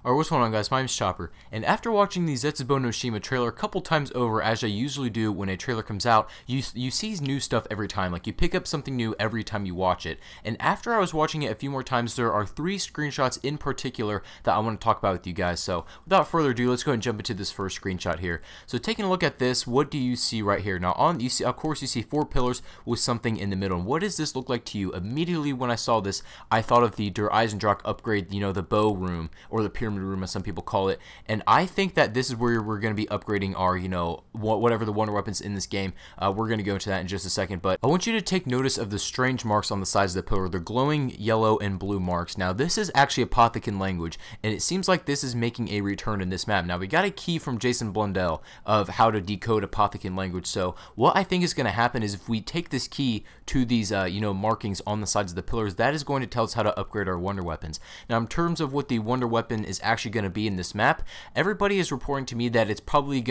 Alright, what's going on, guys? My name's Chopper, and after watching the Zetsubou No Shima trailer a couple times over, as I usually do when a trailer comes out, you see new stuff every time. Like, you pick up something new every time you watch it. And after I was watching it a few more times, there are 3 screenshots in particular that I want to talk about with you guys. So, without further ado, let's go ahead and jump into this first screenshot here. So, taking a look at this, what do you see right here? Now, of course, you see 4 pillars with something in the middle. And what does this look like to you? Immediately when I saw this, I thought of the Der Eisendrache upgrade, the bow room, or the pyramid room as some people call it. And I think that this is where we're going to be upgrading our, whatever the wonder weapons in this game. We're going to go into that in just a second, but I want you to take notice of the strange marks on the sides of the pillar. They're glowing yellow and blue marks. Now, this is actually Apothican language, and it seems like this is making a return in this map. Now, we got a key from Jason Blundell of how to decode Apothican language, so what I think is going to happen is if we take this key to these, markings on the sides of the pillars, that is going to tell us how to upgrade our wonder weapons. Now, in terms of what the wonder weapon is actually going to be in this map, everybody is reporting to me that it's probably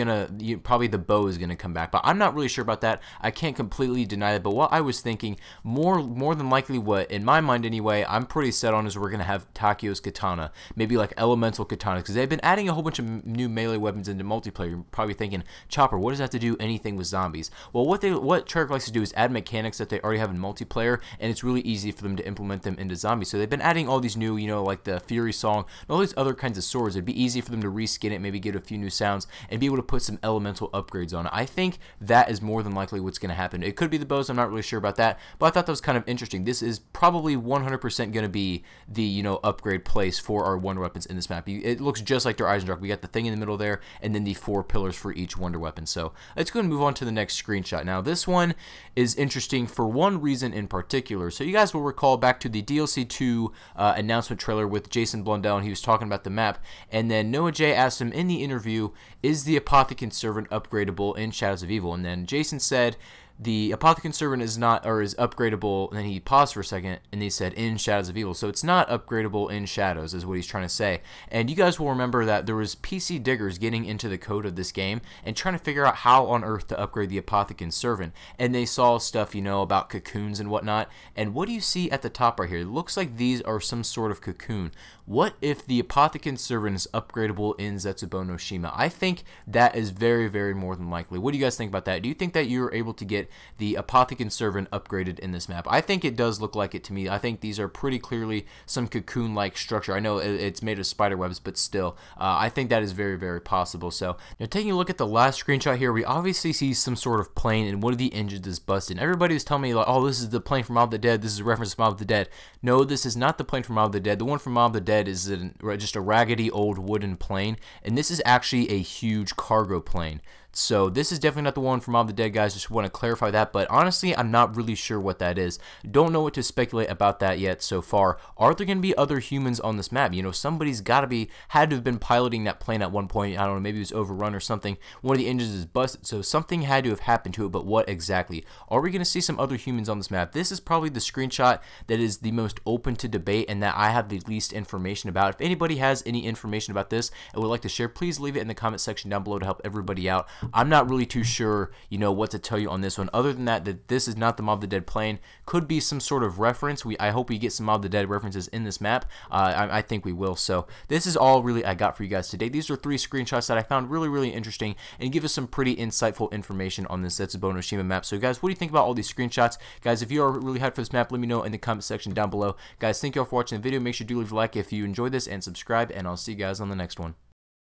probably the bow is gonna come back, but I'm not really sure about that. I can't completely deny that, but what I was thinking, more than likely, what in my mind anyway, I'm pretty set on is we're gonna have Takio's katana, maybe like elemental katanas, because they've been adding a whole bunch of new melee weapons into multiplayer. You're probably thinking, Chopper, what does that have to do anything with zombies? Well, what Treyarch likes to do is add mechanics that they already have in multiplayer, and it's really easy for them to implement them into zombies. So they've been adding all these new, like the Fury Song, and all these other kinds of swords. It'd be easy for them to reskin it, maybe get a few new sounds, and be able to put some elemental upgrades on it. I think that is more than likely what's going to happen. It could be the bows, I'm not really sure about that, but I thought that was kind of interesting. This is probably 100% going to be the, upgrade place for our wonder weapons in this map. It looks just like their Eisendrache. We got the thing in the middle there, and then the 4 pillars for each wonder weapon. So let's go and move on to the next screenshot. Now, this one is interesting for one reason in particular. So you guys will recall back to the DLC 2 announcement trailer with Jason Blundell, and he was talking about the map, and then Noah J asked him in the interview, is the Apothican Servant upgradable in Shadows of Evil? And then Jason said the Apothican Servant is not, or is upgradable, and then he paused for a second, and he said, in Shadows of Evil. So it's not upgradable in Shadows, is what he's trying to say. And you guys will remember that there was PC diggers getting into the code of this game, and trying to figure out how on earth to upgrade the Apothican Servant. And they saw stuff, about cocoons and whatnot. And what do you see at the top right here? It looks like these are some sort of cocoon. What if the Apothican Servant is upgradable in Zetsubou No Shima? I think that is very, very more than likely. What do you guys think about that? Do you think that you're able to get the Apothican Servant upgraded in this map? I think it does look like it to me. I think these are pretty clearly some cocoon-like structure. I know it's made of spider webs, but still, I think that is very, very possible. So, now taking a look at the last screenshot here, we obviously see some sort of plane, and one of the engines is busted. Everybody was telling me, like, oh, this is the plane from Mob of the Dead, this is a reference to Mob of the Dead. No, this is not the plane from Mob of the Dead. The one from Mob of the Dead is just a raggedy old wooden plane, and this is actually a huge cargo plane. So this is definitely not the one from Mob of the Dead, guys. Just want to clarify that, but honestly, I'm not really sure what that is. Don't know what to speculate about that yet so far. Are there going to be other humans on this map? Somebody's had to have been piloting that plane at one point. I don't know, maybe it was overrun or something. One of the engines is busted, so something had to have happened to it, but what exactly? Are we going to see some other humans on this map? This is probably the screenshot that is the most open to debate and that I have the least information about. If anybody has any information about this and would like to share, please leave it in the comment section down below to help everybody out. I'm not really too sure, what to tell you on this one, other than that this is not the Mob of the Dead plane. Could be some sort of reference. I hope we get some Mob of the Dead references in this map. I think we will. So this is all really I got for you guys today. These are 3 screenshots that I found really, really interesting and give us some pretty insightful information on this Zetsubou No Shima map. So guys, what do you think about all these screenshots? Guys, if you are really hyped for this map, let me know in the comment section down below. Guys, thank you all for watching the video. Make sure to leave a like if you enjoyed this and subscribe, and I'll see you guys on the next one.